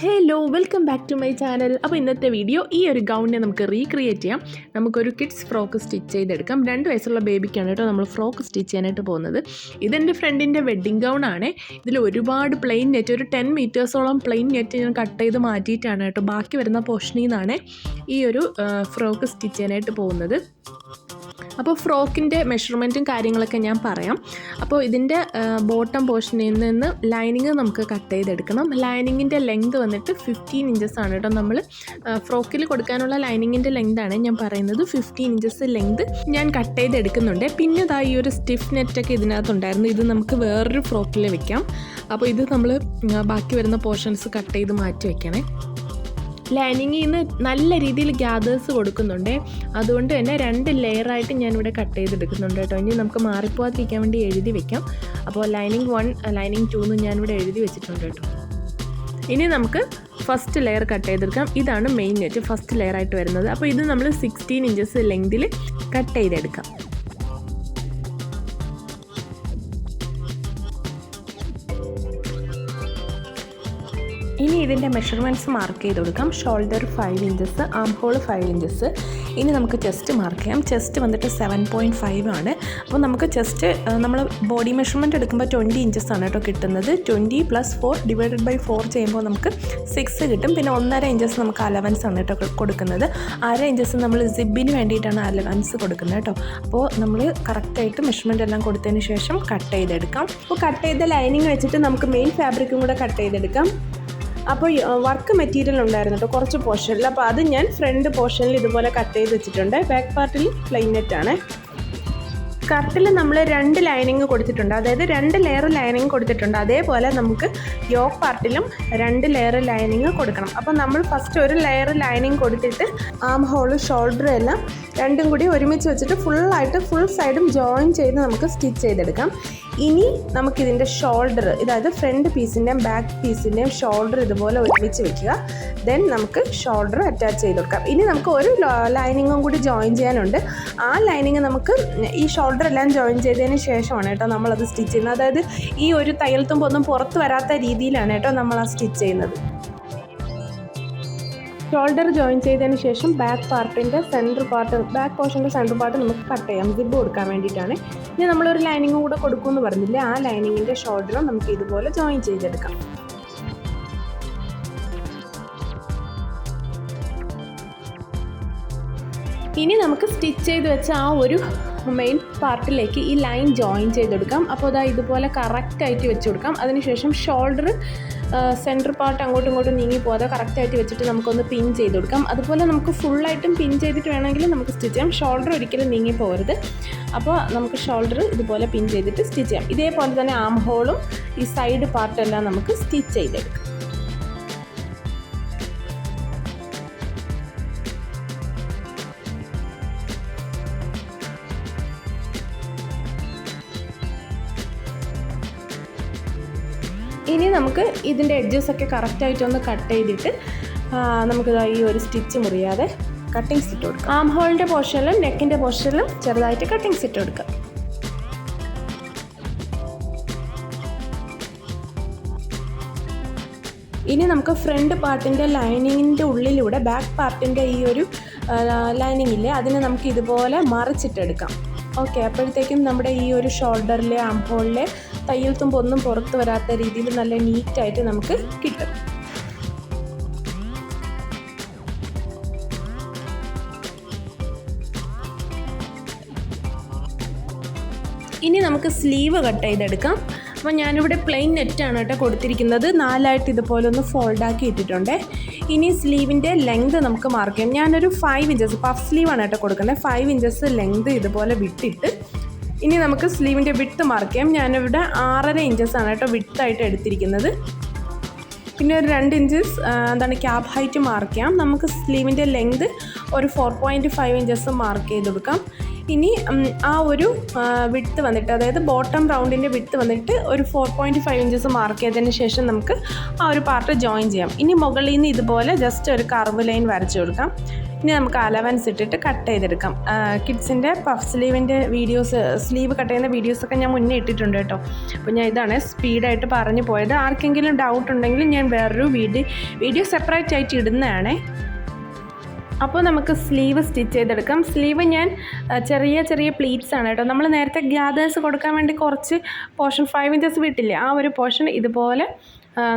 Hello welcome back to my channel. അപ്പോൾ ഇന്നത്തെ video ഈ ഒരു ഗൗണിനെ നമുക്ക് റീക്രിയേറ്റ് ചെയ്യാം. നമുക്കൊരു കിഡ്സ് ഫ്രോക്ക് സ്റ്റിച്ച് ചെയ്തെടുക്കാം. 2 വയസ്സുള്ള ബേബിക്കാണ് കേട്ടോ നമ്മൾ ഫ്രോക്ക് സ്റ്റിച്ച് ചെയ്യാനായിട്ട് പോകുന്നത്. ഇതെൻ്റെ ഫ്രണ്ടിൻ്റെ വെഡ്ഡിങ് ഗൗണാണ്. ഇതിൽ ഒരുപാട് പ്ലെയിൻ നെറ്റ്, ഒരു 10 മീറ്റേഴ്സോളം പ്ലെയിൻ നെറ്റ് ഞാൻ കട്ട് ചെയ്ത് മാറ്റിയിട്ടാണ് കേട്ടോ ബാക്കി വരുന്ന പോർഷനിൽ നിന്നാണ് ഈ ഒരു ഫ്രോക്ക് സ്റ്റിച്ച് ചെയ്യാനായിട്ട് പോകുന്നത്. അപ്പോൾ ഫ്രോക്കിൻ്റെ മെഷർമെൻറ്റും കാര്യങ്ങളൊക്കെ ഞാൻ പറയാം. അപ്പോൾ ഇതിൻ്റെ ബോട്ടം പോർഷനിൽ നിന്ന് ലൈനിങ് നമുക്ക് കട്ട് ചെയ്തെടുക്കണം. ലൈനിങ്ങിൻ്റെ ലെങ്ത് വന്നിട്ട് 15 ഇഞ്ചസ് ആണ് കേട്ടോ. നമ്മൾ ഫ്രോക്കിൽ കൊടുക്കാനുള്ള ലൈനിങ്ങിൻ്റെ ലെങ്താണ് ഞാൻ പറയുന്നത്. 15 ഇഞ്ചസ് ലെങ്ത് ഞാൻ കട്ട് ചെയ്തെടുക്കുന്നുണ്ട്. പിന്നെ ഇതാ ഈ ഒരു സ്റ്റിഫ് നെറ്റൊക്കെ ഇതിനകത്തുണ്ടായിരുന്നു. ഇത് നമുക്ക് വേറൊരു ഫ്രോക്കിൽ വെക്കാം. അപ്പോൾ ഇത് നമ്മൾ ബാക്കി വരുന്ന പോർഷൻസ് കട്ട് ചെയ്ത് മാറ്റി വയ്ക്കണേ. ലൈനിങ്ങിൽ നിന്ന് നല്ല രീതിയിൽ ഗ്യാദേഴ്സ് കൊടുക്കുന്നുണ്ട്. അതുകൊണ്ട് തന്നെ 2 ലെയറായിട്ട് ഞാനിവിടെ കട്ട് ചെയ്തെടുക്കുന്നുണ്ട് കേട്ടോ. ഇനി നമുക്ക് മാറിപ്പോകാതിരിക്കാൻ വേണ്ടി എഴുതി വെക്കാം. അപ്പോൾ ലൈനിങ് 1 ലൈനിങ് 2 എന്ന് ഞാനിവിടെ എഴുതി വെച്ചിട്ടുണ്ട് കേട്ടോ. ഇനി നമുക്ക് ഫസ്റ്റ് ലെയർ കട്ട് ചെയ്തെടുക്കാം. ഇതാണ് മെയിൻ നെറ്റ് ഫസ്റ്റ് ലെയറായിട്ട് വരുന്നത്. അപ്പോൾ ഇത് നമ്മൾ 16 ഇഞ്ചസ് ലെങ്തിൽ കട്ട് ചെയ്തെടുക്കാം. ഇനി ഇതിൻ്റെ മെഷർമെൻറ്റ്സ് മാർക്ക് ചെയ്ത് കൊടുക്കാം. Shoulder 5 inches, arm hole 5 inches. ഇനി നമുക്ക് ചെസ്റ്റ് മാർക്ക് ചെയ്യാം. ചെസ്റ്റ് വന്നിട്ട് 7.5 ആണ്. അപ്പോൾ നമുക്ക് ചെസ്റ്റ് നമ്മൾ ബോഡി മെഷർമെൻറ്റ് എടുക്കുമ്പോൾ 20 ഇഞ്ചസ് ആണ് കേട്ടോ കിട്ടുന്നത്. 20 + 4 / 4 ചെയ്യുമ്പോൾ നമുക്ക് 6 കിട്ടും. പിന്നെ 1.5 ഇഞ്ചസ് നമുക്ക് അലവൻസ് ആണ് കേട്ടോ കൊടുക്കുന്നത്. 1/2 ഇഞ്ചസ് നമ്മൾ സിബിന് വേണ്ടിയിട്ടാണ് അലവൻസ് കൊടുക്കുന്നത് കേട്ടോ. അപ്പോൾ നമ്മൾ കറക്റ്റായിട്ട് മെഷർമെൻറ്റ് എല്ലാം കൊടുത്തതിന് ശേഷം കട്ട് ചെയ്തെടുക്കാം. അപ്പോൾ കട്ട് ചെയ്ത ലൈനിങ് വെച്ചിട്ട് നമുക്ക് മെയിൻ ഫാബ്രിക്കും കൂടെ കട്ട് ചെയ്തെടുക്കാം. അപ്പോൾ വർക്ക് മെറ്റീരിയൽ ഉണ്ടായിരുന്നു കേട്ടോ കുറച്ച് പോർഷനിൽ. അപ്പോൾ അത് ഞാൻ ഫ്രണ്ട് പോർഷനിൽ ഇതുപോലെ കട്ട് ചെയ്ത് വെച്ചിട്ടുണ്ട്. ബാക്ക് പാർട്ടിൽ പ്ലെയിൻ നെറ്റാണ്. സ്കർട്ടിൽ നമ്മൾ 2 ലൈനിങ് കൊടുത്തിട്ടുണ്ട്, അതായത് 2 ലെയർ ലൈനിങ് കൊടുത്തിട്ടുണ്ട്. അതേപോലെ നമുക്ക് യോക്ക് പാർട്ടിലും 2 ലെയർ ലൈനിങ് കൊടുക്കണം. അപ്പോൾ നമ്മൾ ഫസ്റ്റ് ഒരു ലെയർ ലൈനിങ് കൊടുത്തിട്ട് ആം ഹോൾ ഷോൾഡർ എല്ലാം രണ്ടും കൂടി ഒരുമിച്ച് വെച്ചിട്ട് ഫുൾ സൈഡും ജോയിൻ ചെയ്ത് നമുക്ക് സ്റ്റിച്ച് ചെയ്തെടുക്കാം. ഇനി നമുക്കിതിൻ്റെ ഷോൾഡർ, അതായത് ഫ്രണ്ട് പീസിൻ്റെയും ബാക്ക് പീസിൻ്റെയും ഷോൾഡർ ഇതുപോലെ ഒരുമിച്ച് വെക്കുക. ദെൻ നമുക്ക് ഷോൾഡർ അറ്റാച്ച് ചെയ്ത് കൊടുക്കാം. ഇനി നമുക്ക് ഒരു ലൈനിങ്ങും കൂടി ജോയിൻ ചെയ്യാനുണ്ട്. ആ ലൈനിങ് നമുക്ക് ഈ ഷോൾഡർ എല്ലാം ജോയിൻ ചെയ്തതിന് ശേഷമാണ് കേട്ടോ നമ്മളത് സ്റ്റിച്ച് ചെയ്യുന്നത്. അതായത് ഈ ഒരു തയ്യൽ തുമ്പൊന്നും പുറത്ത് വരാത്ത രീതിയിലാണ് കേട്ടോ നമ്മൾ ആ സ്റ്റിച്ച് ചെയ്യുന്നത്. ഷോൾഡർ ജോയിൻ ചെയ്തതിന് ശേഷം ബാക്ക് പോർഷൻ്റെ സെൻറ്റർ പാർട്ട് നമുക്ക് കട്ട് ചെയ്യാം, സിബ് കൊടുക്കാൻ വേണ്ടിയിട്ടാണ്. ഇനി നമ്മളൊരു ലൈനിങ്ങും കൂടെ കൊടുക്കുമെന്ന് പറഞ്ഞില്ലേ, ആ ലൈനിങ്ങിൻ്റെ ഷോൾഡറും നമുക്ക് ഇതുപോലെ ജോയിൻ ചെയ്തെടുക്കാം. ഇനി നമുക്ക് സ്റ്റിച്ച് ചെയ്ത് വെച്ച ആ ഒരു മെയിൻ പാർട്ടിലേക്ക് ഈ ലൈൻ ജോയിൻ ചെയ്തെടുക്കാം. അപ്പോൾ അതാ ഇതുപോലെ കറക്റ്റായിട്ട് വെച്ച് കൊടുക്കാം. അതിനുശേഷം ഷോൾഡർ സെൻറ്റർ പാർട്ട് അങ്ങോട്ടും ഇങ്ങോട്ടും നീങ്ങി പോകാതെ കറക്റ്റായിട്ട് വെച്ചിട്ട് നമുക്കൊന്ന് പിൻ ചെയ്ത് കൊടുക്കാം. അതുപോലെ നമുക്ക് ഫുള്ളായിട്ടും പിൻ ചെയ്തിട്ട് വേണമെങ്കിൽ നമുക്ക് സ്റ്റിച്ച് ചെയ്യാം. ഷോൾഡർ ഒരിക്കലും നീങ്ങി പോകരുത്. അപ്പോൾ നമുക്ക് ഷോൾഡർ ഇതുപോലെ പിൻ ചെയ്തിട്ട് സ്റ്റിച്ച് ചെയ്യാം. ഇതേപോലെ തന്നെ ആം ഹോളും ഈ സൈഡ് പാർട്ടെല്ലാം നമുക്ക് സ്റ്റിച്ച് ചെയ്തെടുക്കാം. ഇനി നമുക്ക് ഇതിൻ്റെ എഡ്ജസൊക്കെ കറക്റ്റായിട്ടൊന്ന് കട്ട് ചെയ്തിട്ട് നമുക്കിതാ ഈ ഒരു സ്റ്റിച്ച് മുറിയാതെ കട്ടിങ് സ്റ്റിച്ച് കൊടുക്കാം. ആം ഹോളിൻ്റെ പോർഷനിലും നെക്കിൻ്റെ പോർഷനിലും ചെറുതായിട്ട് കട്ടിങ് സ്റ്റിച്ച് കൊടുക്കാം. ഇനി നമുക്ക് ഫ്രണ്ട് പാർട്ടിൻ്റെ ലൈനിങ്ങിൻ്റെ ഉള്ളിലൂടെ ബാക്ക് പാർട്ടിൻ്റെ ഈ ഒരു ലൈനിങ് ഇല്ലേ, അതിനെ നമുക്ക് ഇതുപോലെ മറിച്ചിട്ടെടുക്കാം. ഓക്കെ, അപ്പോഴത്തേക്കും നമ്മുടെ ഈ ഒരു ഷോൾഡറിലെ ആം ഹോളിലെ തയ്യൽ തുമ്പൊന്നും പുറത്ത് വരാത്ത രീതിയിൽ നല്ല നീറ്റായിട്ട് നമുക്ക് കിട്ടും. ഇനി നമുക്ക് സ്ലീവ് കട്ട് ചെയ്തെടുക്കാം. അപ്പോൾ ഞാനിവിടെ പ്ലെയിൻ നെറ്റാണ് കേട്ടോ കൊടുത്തിരിക്കുന്നത്. 4ആയിട്ട് ഇതുപോലെ ഒന്ന് ഫോൾഡാക്കി ഇട്ടിട്ടുണ്ട്. ഇനി സ്ലീവിൻ്റെ ലെങ്ത് നമുക്ക് മാർക്ക് ചെയ്യാം. ഞാനൊരു 5 ഇഞ്ചസ് പഫ് സ്ലീവാണ് കേട്ടോ കൊടുക്കുന്നത്. 5 ഇഞ്ചസ് ലെങ്ത് ഇതുപോലെ വിട്ടിട്ട് ഇനി നമുക്ക് സ്ലീവിൻ്റെ വിട്ട് മാർക്ക് ചെയ്യാം. ഞാനിവിടെ 6.5 ഇഞ്ചസാണ് കേട്ടോ വിട്ടായിട്ട് എടുത്തിരിക്കുന്നത്. പിന്നെ ഒരു 2 ഇഞ്ചസ് ക്യാബ് ഹൈറ്റ് മാർക്ക് ചെയ്യാം. നമുക്ക് സ്ലീവിൻ്റെ ലെങ്ത് ഒരു 4.5 ഇഞ്ചസ് മാർക്ക് ചെയ്ത് കൊടുക്കാം. ഇനി ആ ഒരു വിഡ്ത്ത് വന്നിട്ട്, അതായത് ബോട്ടം റൗണ്ടിൻ്റെ വിഡ്ത്ത് വന്നിട്ട് ഒരു 4.5 ഇഞ്ചസ് മാർക്ക് ചെയ്തതിന് ശേഷം നമുക്ക് ആ ഒരു പാർട്ട് ജോയിൻ ചെയ്യാം. ഇനി മുകളിൽ നിന്ന് ഇതുപോലെ ജസ്റ്റ് ഒരു കർവ് ലൈൻ വരച്ചു കൊടുക്കാം. ഇനി നമുക്ക് അലവൻസ് ഇട്ടിട്ട് കട്ട് ചെയ്തെടുക്കാം. കിഡ്സിൻ്റെ പഫ് സ്ലീവിൻ്റെ സ്ലീവ് കട്ട് ചെയ്യുന്ന വീഡിയോസൊക്കെ ഞാൻ മുന്നേ ഇട്ടിട്ടുണ്ട് കേട്ടോ. അപ്പോൾ ഞാൻ ഇതാണ് സ്പീഡായിട്ട് പറഞ്ഞു പോയത്. ആർക്കെങ്കിലും ഡൗട്ട് ഉണ്ടെങ്കിൽ ഞാൻ വേറൊരു വീഡിയോ സെപ്പറേറ്റ് ആയിട്ട് ഇടുന്നതാണേ. അപ്പോൾ നമുക്ക് സ്ലീവ് സ്റ്റിച്ച് ചെയ്തെടുക്കാം. സ്ലീവ് ഞാൻ ചെറിയ ചെറിയ പ്ലീറ്റ്സ് ആണ് കേട്ടോ. നമ്മൾ നേരത്തെ ഗ്യാദേഴ്സ് കൊടുക്കാൻ വേണ്ടി കുറച്ച് പോർഷൻ 5 ഇഞ്ചസ് വിട്ടില്ലേ, ആ ഒരു പോർഷൻ ഇതുപോലെ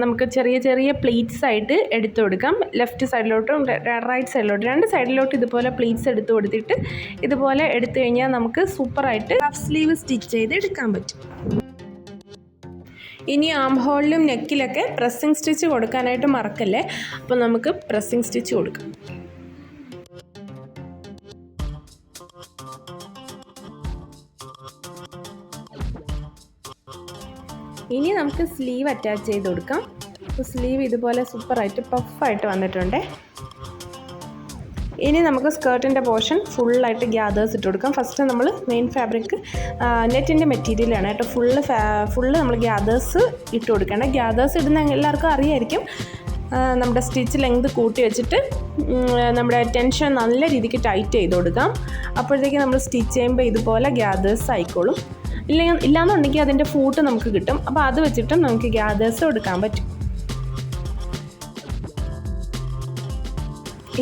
നമുക്ക് ചെറിയ ചെറിയ പ്ലീറ്റ്സ് ആയിട്ട് എടുത്തു കൊടുക്കാം. ലെഫ്റ്റ് സൈഡിലോട്ടും റൈറ്റ് സൈഡിലോട്ടും 2 സൈഡിലോട്ടും ഇതുപോലെ പ്ലീറ്റ്സ് എടുത്ത് കൊടുത്തിട്ട് ഇതുപോലെ എടുത്തു കഴിഞ്ഞാൽ നമുക്ക് സൂപ്പറായിട്ട് പഫ് സ്ലീവ് സ്റ്റിച്ച് ചെയ്ത് എടുക്കാൻ പറ്റും. ഇനി ആം ഹോളിലും നെക്കിലൊക്കെ പ്രസ്സിങ് സ്റ്റിച്ച് കൊടുക്കാനായിട്ട് മറക്കല്ലേ. അപ്പോൾ നമുക്ക് പ്രസ്സിങ് സ്റ്റിച്ച് കൊടുക്കാം. ഇനി നമുക്ക് സ്ലീവ് അറ്റാച്ച് ചെയ്ത് കൊടുക്കാം. അപ്പോൾ സ്ലീവ് ഇതുപോലെ സൂപ്പറായിട്ട് പഫായിട്ട് വന്നിട്ടുണ്ട്. ഇനി നമുക്ക് സ്കേർട്ടിൻ്റെ പോർഷൻ ഫുള്ളായിട്ട് ഗ്യാദേഴ്സ് ഇട്ട് കൊടുക്കാം. ഫസ്റ്റ് നമ്മൾ മെയിൻ ഫാബ്രിക് നെറ്റിൻ്റെ മെറ്റീരിയലാണ് കേട്ടോ. ഫുള്ള് നമ്മൾ ഗ്യാദേഴ്സ് ഇട്ട് കൊടുക്കണം. ഗ്യാദേഴ്സ് ഇടുന്ന എല്ലാവർക്കും അറിയായിരിക്കും. നമ്മുടെ സ്റ്റിച്ച് ലെങ്ത് കൂട്ടി വെച്ചിട്ട് നമ്മുടെ ടെൻഷൻ നല്ല രീതിക്ക് ടൈറ്റ് ചെയ്ത് കൊടുക്കാം. അപ്പോഴത്തേക്ക് നമ്മൾ സ്റ്റിച്ച് ചെയ്യുമ്പോൾ ഇതുപോലെ ഗ്യാദേഴ്സ് ആയിക്കോളും. ഇല്ലാന്നുണ്ടെങ്കിൽ അതിൻ്റെ ഫൂട്ട് നമുക്ക് കിട്ടും. അപ്പോൾ അത് വെച്ചിട്ട് നമുക്ക് ഗ്യാദേഴ്സ് എടുക്കാൻ പറ്റും.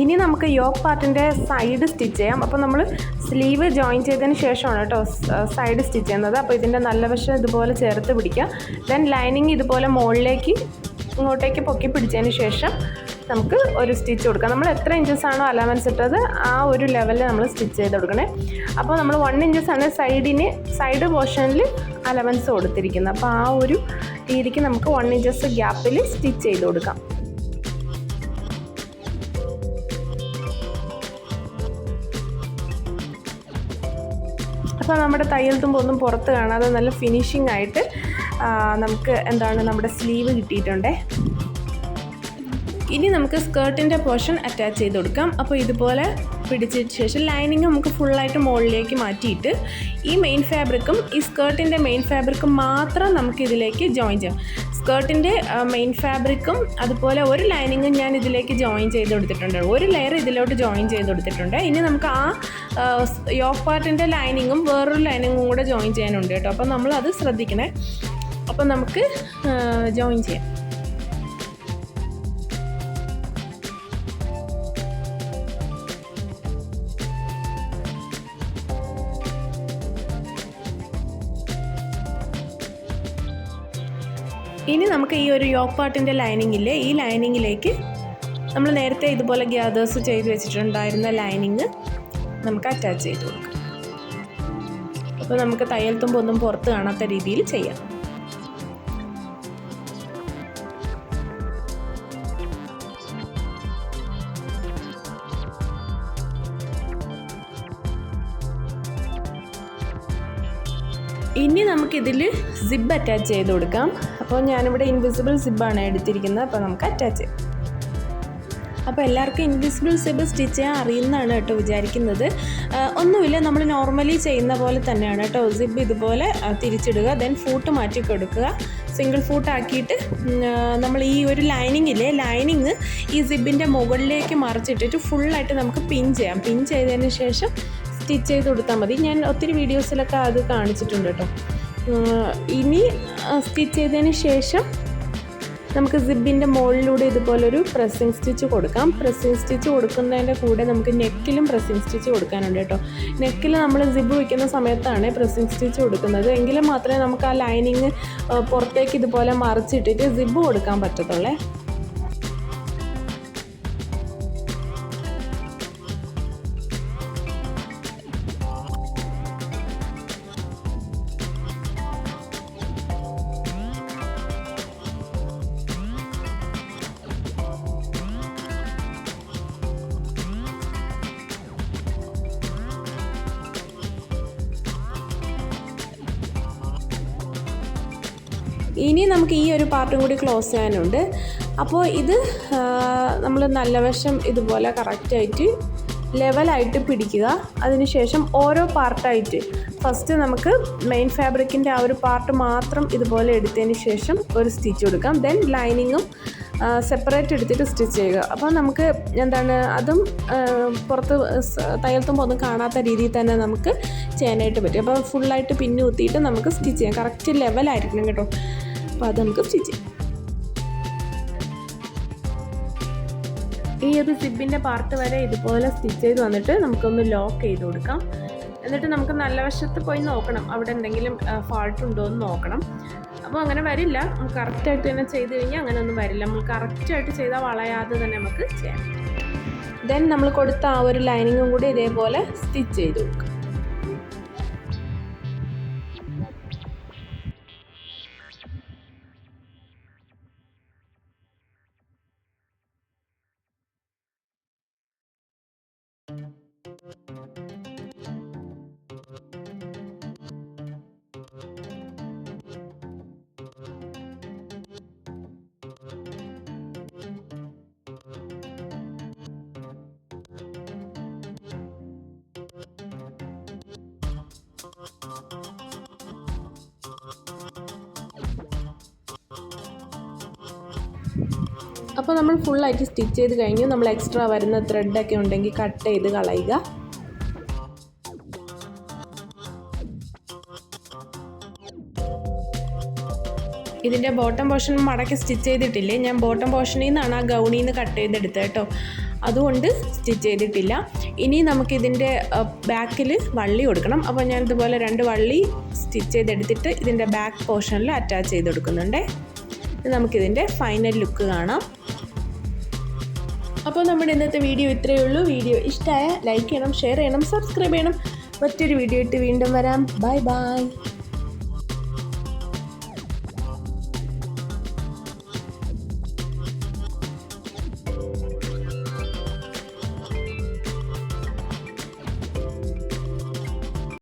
ഇനി നമുക്ക് യോക്ക് പാർട്ടിൻ്റെ സൈഡ് സ്റ്റിച്ച് ചെയ്യാം. അപ്പോൾ നമ്മൾ സ്ലീവ് ജോയിൻ ചെയ്തതിന് ശേഷമാണ് കേട്ടോ സൈഡ് സ്റ്റിച്ച് ചെയ്യുന്നത്. അപ്പോൾ ഇതിൻ്റെ നല്ല വശം ഇതുപോലെ ചേർത്ത് പിടിക്കുക. ദെൻ ലൈനിങ് ഇതുപോലെ മുകളിലേക്ക് ഇങ്ങോട്ടേക്ക് പൊക്കി പിടിച്ചതിന് ശേഷം നമുക്ക് ഒരു സ്റ്റിച്ച് കൊടുക്കാം. നമ്മൾ എത്ര ഇഞ്ചസാണോ അലവൻസ് ഇട്ടത് ആ ഒരു ലെവലിൽ നമ്മൾ സ്റ്റിച്ച് ചെയ്ത് കൊടുക്കണേ. അപ്പോൾ നമ്മൾ 1 ഇഞ്ചസാണ് സൈഡ് പോർഷനിൽ അലവൻസ് കൊടുത്തിരിക്കുന്നത്. അപ്പോൾ ആ ഒരു രീതിക്ക് നമുക്ക് 1 ഇഞ്ചസ് ഗ്യാപ്പിൽ സ്റ്റിച്ച് ചെയ്ത് കൊടുക്കാം. അപ്പോൾ നമ്മുടെ തയ്യൽ തുമ്പൊന്നും പുറത്ത് കാണാതെ നല്ല ഫിനിഷിംഗ് ആയിട്ട് നമുക്ക് നമ്മുടെ സ്ലീവ് കിട്ടിയിട്ടുണ്ടേ. ഇനി നമുക്ക് സ്കേർട്ടിൻ്റെ പോർഷൻ അറ്റാച്ച് ചെയ്ത് കൊടുക്കാം. അപ്പോൾ ഇതുപോലെ പിടിച്ചതിന് ശേഷം ലൈനിങ് നമുക്ക് ഫുള്ളായിട്ട് മുകളിലേക്ക് മാറ്റിയിട്ട് ഈ മെയിൻ ഫാബ്രിക്കും ഈ സ്കേർട്ടിൻ്റെ മെയിൻ ഫാബ്രിക്കും മാത്രം നമുക്ക് ഇതിലേക്ക് ജോയിൻ ചെയ്യാം. സ്കേർട്ടിൻ്റെ മെയിൻ ഫാബ്രിക്കും അതുപോലെ ഒരു ലൈനിങ്ങും ഞാൻ ഇതിലേക്ക് ജോയിൻ ചെയ്ത് കൊടുത്തിട്ടുണ്ട്. ഒരു ലെയർ ഇതിലോട്ട് ജോയിൻ ചെയ്ത് കൊടുത്തിട്ടുണ്ട്. ഇനി നമുക്ക് ആ യോക്ക് പാർട്ടിൻ്റെ ലൈനിങ്ങും വേറൊരു ലൈനിങ്ങും കൂടെ ജോയിൻ ചെയ്യാനുണ്ട് കേട്ടോ. അപ്പോൾ നമ്മളത് ശ്രദ്ധിക്കണേ. അപ്പോൾ നമുക്ക് ജോയിൻ ചെയ്യാം. ഇനി നമുക്ക് ഈ ഒരു യോക്ക് പാർട്ടിൻ്റെ ലൈനിങ്ങില്ലേ, ഈ ലൈനിങ്ങിലേക്ക് നമ്മൾ നേരത്തെ ഇതുപോലെ ഗ്യാദേഴ്സ് ചെയ്ത് വെച്ചിട്ടുണ്ടായിരുന്ന ലൈനിങ് നമുക്ക് അറ്റാച്ച് ചെയ്ത് കൊടുക്കാം. അപ്പോൾ നമുക്ക് തയ്യൽ തുമ്പൊന്നും പുറത്ത് കാണാത്ത രീതിയിൽ ചെയ്യാം. ഇനി നമുക്കിതിൽ സിബ് അറ്റാച്ച് ചെയ്ത് കൊടുക്കാം. അപ്പോൾ ഞാനിവിടെ ഇൻവിസിബിൾ സിബാണ് എടുത്തിരിക്കുന്നത്. അപ്പോൾ നമുക്ക് അറ്റാച്ച് ചെയ്യാം. അപ്പോൾ എല്ലാവർക്കും ഇൻവിസിബിൾ സിബ് സ്റ്റിച്ച് ചെയ്യാൻ അറിയുന്നതാണ് കേട്ടോ വിചാരിക്കുന്നത്. ഒന്നുമില്ല, നമ്മൾ നോർമലി ചെയ്യുന്ന പോലെ തന്നെയാണ് കേട്ടോ. സിബ് ഇതുപോലെ തിരിച്ചിടുക, ദെൻ ഫൂട്ട് മാറ്റി കൊടുക്കുക. സിംഗിൾ ഫൂട്ട് ആക്കിയിട്ട് നമ്മൾ ഈ ഒരു ലൈനിങ് ഈ സിബിൻ്റെ മുകളിലേക്ക് മറിച്ചിട്ടിട്ട് ഫുള്ളായിട്ട് നമുക്ക് പിൻ ചെയ്യാം. പിൻ ചെയ്തതിന് ശേഷം സ്റ്റിച്ച് ചെയ്ത് കൊടുത്താൽ മതി. ഞാൻ ഒത്തിരി വീഡിയോസിലൊക്കെ അത് കാണിച്ചിട്ടുണ്ട് കേട്ടോ. ഇനി സ്റ്റിച്ച് ചെയ്തതിന് ശേഷം നമുക്ക് സിബിൻ്റെ മുകളിലൂടെ ഇതുപോലൊരു പ്രസ്സിങ് സ്റ്റിച്ച് കൊടുക്കാം. പ്രസ്സിങ് സ്റ്റിച്ച് കൊടുക്കുന്നതിൻ്റെ കൂടെ നമുക്ക് നെക്കിലും പ്രസ്സിങ് സ്റ്റിച്ച് കൊടുക്കാനുണ്ട് കേട്ടോ. നെക്കിൽ നമ്മൾ സിബ് വയ്ക്കുന്ന സമയത്താണ് പ്രസ്സിങ് സ്റ്റിച്ച് കൊടുക്കുന്നത്. എങ്കിലും മാത്രമേ നമുക്ക് ആ ലൈനിങ് പുറത്തേക്ക് ഇതുപോലെ മറിച്ചിട്ടിട്ട് സിബ് കൊടുക്കാൻ പറ്റത്തുള്ളേ. ഇനി നമുക്ക് ഈ ഒരു പാർട്ടും കൂടി ക്ലോസ് ചെയ്യാനുണ്ട്. അപ്പോൾ ഇത് നമ്മൾ നല്ല വശം ഇതുപോലെ കറക്റ്റായിട്ട് ലെവലായിട്ട് പിടിക്കുക. അതിനുശേഷം ഓരോ പാർട്ടായിട്ട് ഫസ്റ്റ് നമുക്ക് മെയിൻ ഫാബ്രിക്കിൻ്റെ ആ ഒരു പാർട്ട് മാത്രം ഇതുപോലെ എടുത്തതിന് ശേഷം ഒരു സ്റ്റിച്ച് കൊടുക്കാം. ദെൻ ലൈനിങ്ങും സെപ്പറേറ്റ് എടുത്തിട്ട് സ്റ്റിച്ച് ചെയ്യുക. അപ്പോൾ നമുക്ക് അതും പുറത്ത് തയ്യൽത്തുമ്പോൾ ഒന്നും കാണാത്ത രീതിയിൽ തന്നെ നമുക്ക് ചെയ്യാനായിട്ട് പറ്റും. അപ്പോൾ ഫുള്ളായിട്ട് പിന്ന് കുത്തിയിട്ട് നമുക്ക് സ്റ്റിച്ച് ചെയ്യാം. കറക്റ്റ് ലെവലായിരിക്കണം കേട്ടോ. അപ്പോൾ അത് നമുക്ക് സ്റ്റിച്ച് ചെയ്യാം. ഈ ഒരു സിബിൻ്റെ പാർട്ട് വരെ ഇതുപോലെ സ്റ്റിച്ച് ചെയ്ത് വന്നിട്ട് നമുക്കൊന്ന് ലോക്ക് ചെയ്ത് കൊടുക്കാം. എന്നിട്ട് നമുക്ക് നല്ല വശത്ത് പോയി നോക്കണം, അവിടെ എന്തെങ്കിലും ഫാൾട്ട് ഉണ്ടോ എന്ന് നോക്കണം. അപ്പോൾ അങ്ങനെ വരില്ല, നമുക്ക് കറക്റ്റായിട്ട് തന്നെ ചെയ്ത് കഴിഞ്ഞാൽ അങ്ങനെ ഒന്നും വരില്ല. നമ്മൾ കറക്റ്റായിട്ട് ചെയ്താൽ വളയാതെ തന്നെ നമുക്ക് ചെയ്യാം. ദെൻ നമ്മൾ കൊടുത്ത ആ ഒരു ലൈനിങ്ങും കൂടി ഇതേപോലെ സ്റ്റിച്ച് ചെയ്ത് കൊടുക്കാം. അപ്പോൾ നമ്മൾ ഫുള്ളായിട്ട് സ്റ്റിച്ച് ചെയ്ത് കഴിഞ്ഞു. നമ്മൾ എക്സ്ട്രാ വരുന്ന ത്രെഡൊക്കെ ഉണ്ടെങ്കിൽ കട്ട് ചെയ്ത് കളയുക. ഇതിൻ്റെ ബോട്ടം പോർഷൻ മടക്കി സ്റ്റിച്ച് ചെയ്തിട്ടില്ലേ, ഞാൻ ബോട്ടം പോർഷനിൽ നിന്നാണ് ആ ഗൗണിൽ നിന്ന് കട്ട് ചെയ്തെടുത്തത് കേട്ടോ, അതുകൊണ്ട് സ്റ്റിച്ച് ചെയ്തിട്ടില്ല. ഇനി നമുക്കിതിൻ്റെ ബാക്കിൽ വള്ളി കൊടുക്കണം. അപ്പോൾ ഞാൻ ഇതുപോലെ 2 വള്ളി സ്റ്റിച്ച് ചെയ്തെടുത്തിട്ട് ഇതിൻ്റെ ബാക്ക് പോർഷനിൽ അറ്റാച്ച് ചെയ്ത് കൊടുക്കുന്നുണ്ട്. നമുക്കിതിൻ്റെ ഫൈനൽ ലുക്ക് കാണാം. അപ്പോൾ നമ്മുടെ ഇന്നത്തെ വീഡിയോ ഇത്രയേ ഉള്ളൂ. വീഡിയോ ഇഷ്ടമായ ലൈക്ക് ചെയ്യണം, ഷെയർ ചെയ്യണം, സബ്സ്ക്രൈബ് ചെയ്യണം. മറ്റൊരു വീഡിയോ ഇട്ട് വീണ്ടും വരാം. Bye bye.